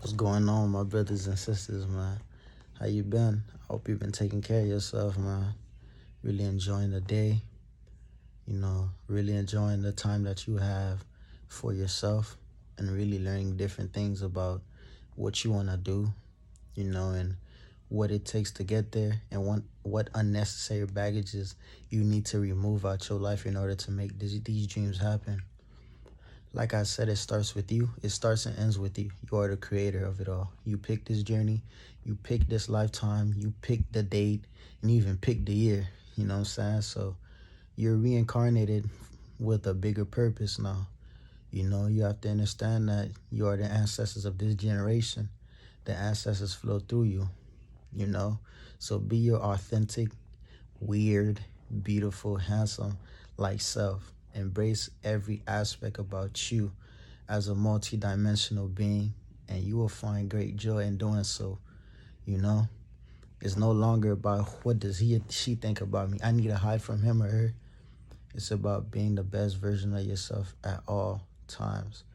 What's going on, my brothers and sisters, man? How you been? I hope you've been taking care of yourself, man. Really enjoying the day, really enjoying the time that you have for yourself and really learning different things about what you want to do, and what it takes to get there and what unnecessary baggages you need to remove out your life in order to make these dreams happen. Like I said, it starts with you. It starts and ends with you. You are the creator of it all. You pick this journey. You pick this lifetime. You pick the date. And you even pick the year. You know what I'm saying? So you're reincarnated with a bigger purpose now. You have to understand that you are the ancestors of this generation. The ancestors flow through you, you know? So be your authentic, weird, beautiful, handsome, like self. Embrace every aspect about you as a multi-dimensional being, and you will find great joy in doing so. You know, it's no longer about what does he or she think about me. I need to hide from him or her. It's about being the best version of yourself at all times.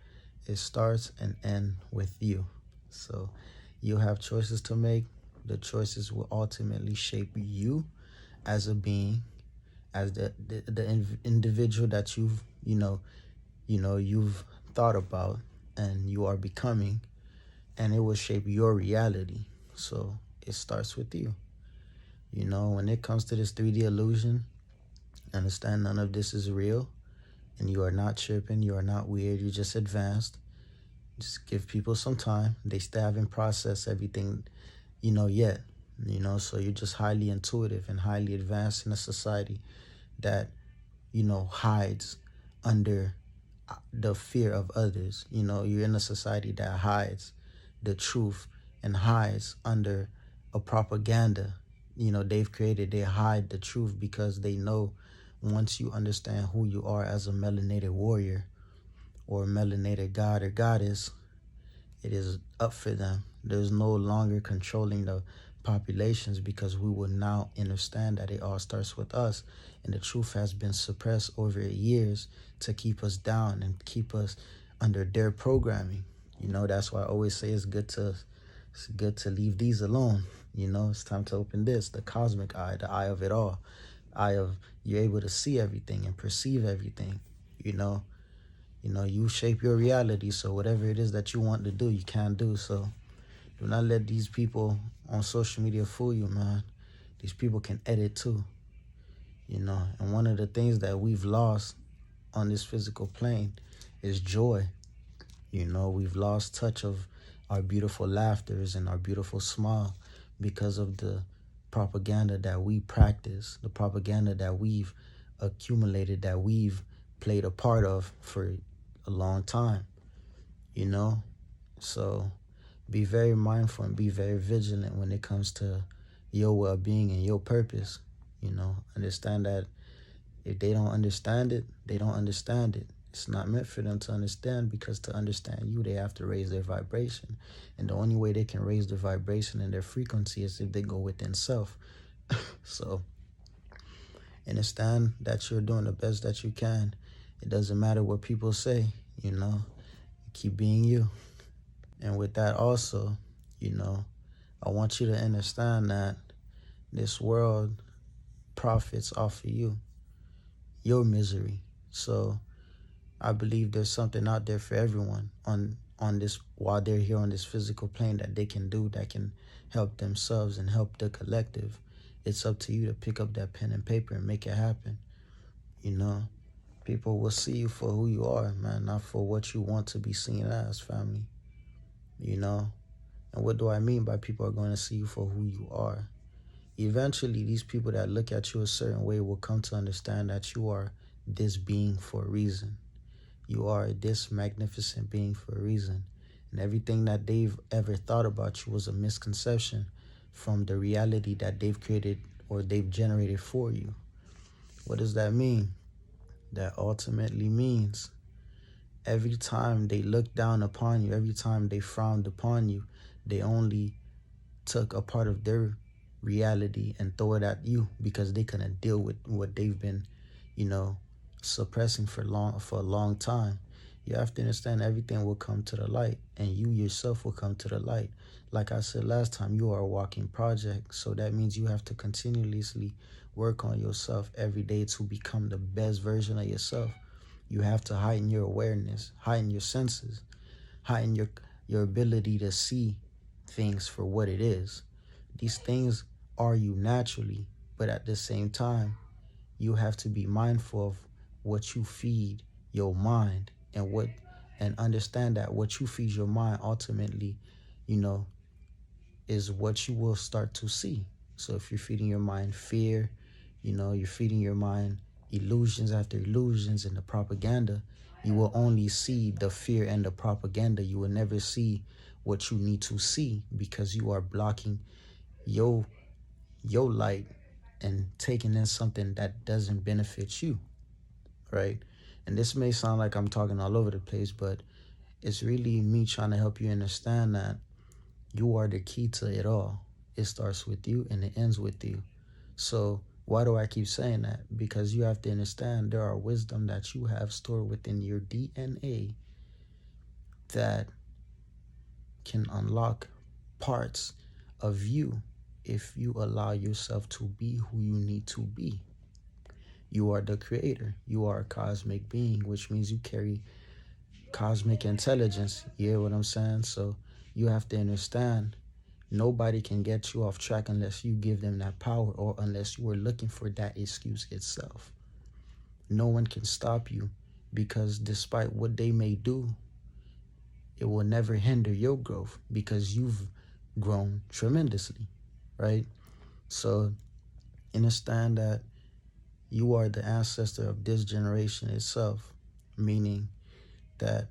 It starts and ends with you. So you have choices to make. The choices will ultimately shape you as a being, as the individual that you've thought about and you are becoming, and it will shape your reality. So it starts with you. When it comes to this 3D illusion, understand none of this is real, and you are not tripping, you are not weird, you're just advanced. Just give people some time. They still haven't processed everything, yet. So you're just highly intuitive and highly advanced in a society that, hides under the fear of others. You're in a society that hides the truth and hides under a propaganda. They've created, they hide the truth because they know once you understand who you are as a melanated warrior or a melanated god or goddess, it is up for them. There's no longer controlling the populations because we will now understand that it all starts with us, and the truth has been suppressed over years to keep us down and keep us under their programming. That's why I always say it's good to leave these alone. It's time to open the cosmic eye, the eye of it all. Eye of you're able to see everything and perceive everything. You shape your reality, so whatever it is that you want to do, you can do. So do not let these people on social media fool you, man. These people can edit too, and one of the things that we've lost on this physical plane is joy. We've lost touch of our beautiful laughters and our beautiful smile because of the propaganda that we practice, the propaganda that we've accumulated, that we've played a part of for a long time, So be very mindful and be very vigilant when it comes to your well-being and your purpose. Understand that if they don't understand it, they don't understand it. It's not meant for them to understand, because to understand you, they have to raise their vibration. And the only way they can raise their vibration and their frequency is if they go within self. So understand that you're doing the best that you can. It doesn't matter what people say, keep being you. And with that also, I want you to understand that this world profits off of you, your misery. So I believe there's something out there for everyone on this, while they're here on this physical plane, that they can do, that can help themselves and help the collective. It's up to you to pick up that pen and paper and make it happen. People will see you for who you are, man, not for what you want to be seen as, family. And what do I mean by people are going to see you for who you are? Eventually, these people that look at you a certain way will come to understand that you are this being for a reason. You are this magnificent being for a reason. And everything that they've ever thought about you was a misconception from the reality that they've created or they've generated for you. What does that mean? That ultimately means every time they looked down upon you, every time they frowned upon you, they only took a part of their reality and throw it at you because they couldn't deal with what they've been, suppressing for a long time. You have to understand everything will come to the light, and you yourself will come to the light. Like I said last time, you are a walking project. So that means you have to continuously work on yourself every day to become the best version of yourself. You have to heighten your awareness, heighten your senses, heighten your ability to see things for what it is. These things are you naturally, but at the same time, you have to be mindful of what you feed your mind, and understand that what you feed your mind ultimately, you know, is what you will start to see. So if you're feeding your mind fear, you're feeding your mind illusions after illusions and the propaganda, you will only see the fear and the propaganda. You will never see what you need to see, because you are blocking your light and taking in something that doesn't benefit you, right? And this may sound like I'm talking all over the place, but it's really me trying to help you understand that you are the key to it all. It starts with you and it ends with you. So why do I keep saying that? Because you have to understand there are wisdom that you have stored within your DNA that can unlock parts of you if you allow yourself to be who you need to be. You are the creator. You are a cosmic being, which means you carry cosmic intelligence. You hear what I'm saying? So you have to understand nobody can get you off track unless you give them that power, or unless you are looking for that excuse itself. No one can stop you, because despite what they may do, it will never hinder your growth, because you've grown tremendously, right? So understand that you are the ancestor of this generation itself, meaning that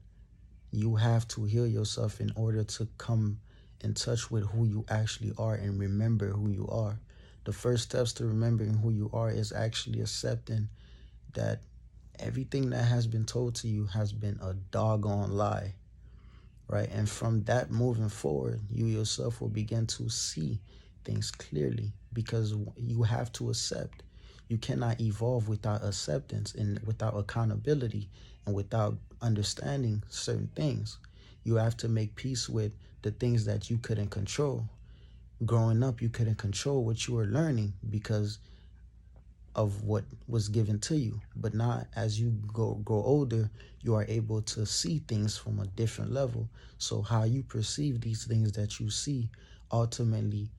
you have to heal yourself in order to come in touch with who you actually are and remember who you are. The first steps to remembering who you are is actually accepting that everything that has been told to you has been a doggone lie, right? And from that moving forward, you yourself will begin to see things clearly, because you have to accept. You cannot evolve without acceptance and without accountability and without understanding certain things. You have to make peace with the things that you couldn't control. Growing up, you couldn't control what you were learning because of what was given to you. But now as you grow older, you are able to see things from a different level. So how you perceive these things that you see ultimately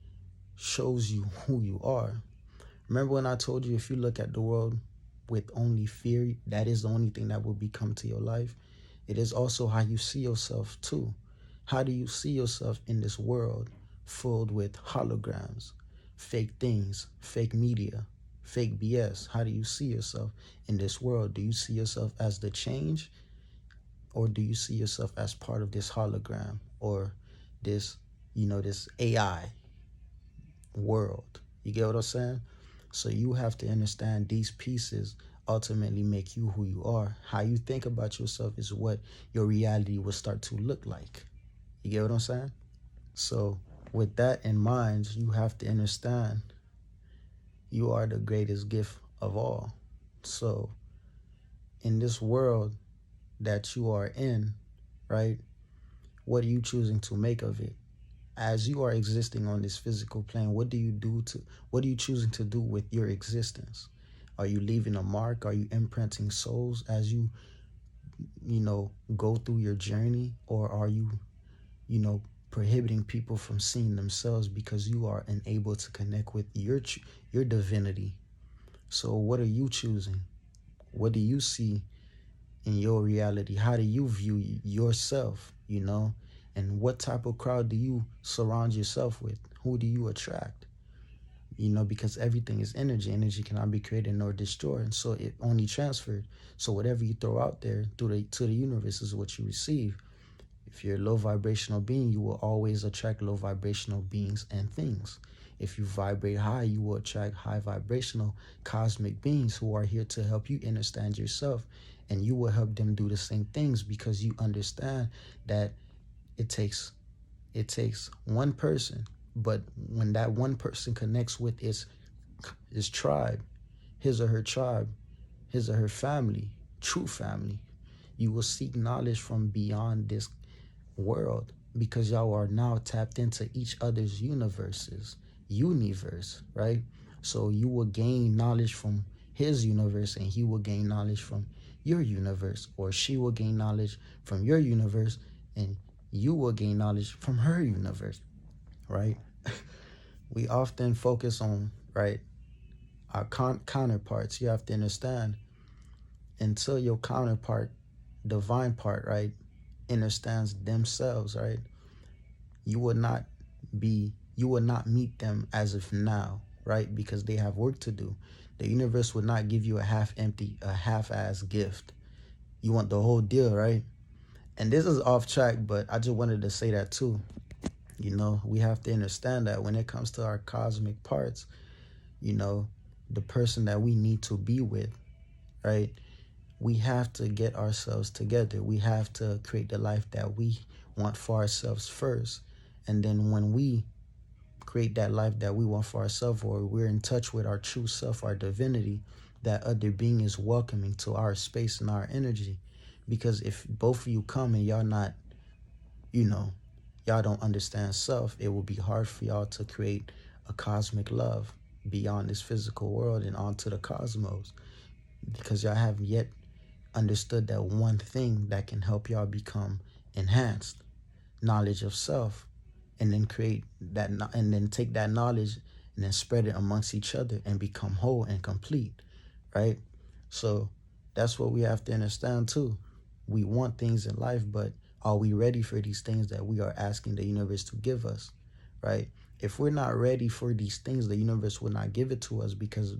shows you who you are. Remember when I told you, if you look at the world with only fear, that is the only thing that will become to your life. It is also how you see yourself too. How do you see yourself in this world filled with holograms, fake things, fake media, fake BS? How do you see yourself in this world? Do you see yourself as the change, or do you see yourself as part of this hologram, or this, this AI world? You get what I'm saying? So you have to understand these pieces ultimately make you who you are. How you think about yourself is what your reality will start to look like. You get what I'm saying? So with that in mind, you have to understand you are the greatest gift of all. So in this world that you are in, right, what are you choosing to make of it? As you are existing on this physical plane, what are you choosing to do with your existence? Are you leaving a mark? Are you imprinting souls as you go through your journey? Or are you, prohibiting people from seeing themselves because you are unable to connect with your divinity? So what are you choosing? What do you see in your reality? How do you view yourself, And what type of crowd do you surround yourself with? Who do you attract? Because everything is energy. Energy cannot be created nor destroyed. So it only transferred. So whatever you throw out there to the universe is what you receive. If you're a low vibrational being, you will always attract low vibrational beings and things. If you vibrate high, you will attract high vibrational cosmic beings who are here to help you understand yourself. And you will help them do the same things, because you understand that it takes one person, but when that one person connects with his tribe, his or her tribe, his or her family, true family, You will seek knowledge from beyond this world because y'all are now tapped into each other's universe, right? So you will gain knowledge from his universe and he will gain knowledge from your universe, or she will gain knowledge from your universe and you will gain knowledge from her universe, right? We often focus on, right, our counterparts. You have to understand, until your counterpart, divine part, right, understands themselves, right, you will not meet them as if now, right, because they have work to do. The universe would not give you a half-ass gift. You want the whole deal, right? And this is off track, but I just wanted to say that too. We have to understand that when it comes to our cosmic parts, the person that we need to be with, right, we have to get ourselves together. We have to create the life that we want for ourselves first. And then when we create that life that we want for ourselves, or we're in touch with our true self, our divinity, that other being is welcoming to our space and our energy. Because if both of you come and y'all not, y'all don't understand self, it will be hard for y'all to create a cosmic love beyond this physical world and onto the cosmos, because y'all have yet understood that one thing that can help y'all become enhanced: knowledge of self. And then create that, and then take that knowledge and then spread it amongst each other and become whole and complete, right? So that's what we have to understand too. We want things in life, but are we ready for these things that we are asking the universe to give us, right? If we're not ready for these things, the universe will not give it to us, because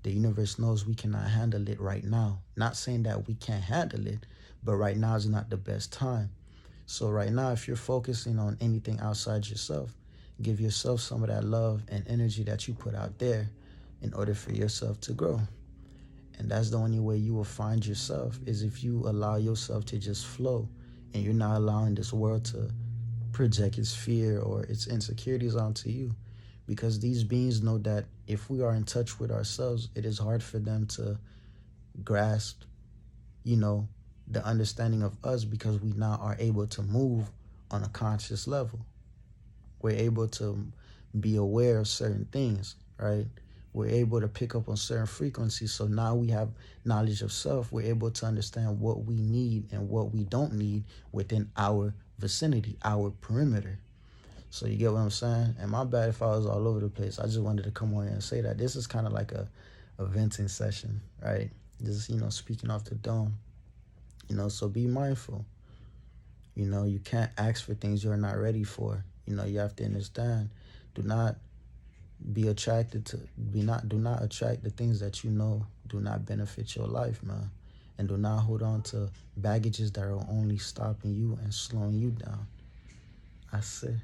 the universe knows we cannot handle it right now. Not saying that we can't handle it, but right now is not the best time. So right now, if you're focusing on anything outside yourself, give yourself some of that love and energy that you put out there in order for yourself to grow. And that's the only way you will find yourself, is if you allow yourself to just flow, and you're not allowing this world to project its fear or its insecurities onto you. Because these beings know that if we are in touch with ourselves, it is hard for them to grasp, the understanding of us, because we now are able to move on a conscious level. We're able to be aware of certain things, right? We're able to pick up on certain frequencies. So now we have knowledge of self. We're able to understand what we need and what we don't need within our vicinity, our perimeter. So you get what I'm saying? And my bad if I was all over the place. I just wanted to come on here and say that this is kind of like a venting session, right? Just, speaking off the dome. So be mindful. You can't ask for things you're not ready for. You have to understand. Do not attract the things that do not benefit your life, man. And do not hold on to baggages that are only stopping you and slowing you down. I say.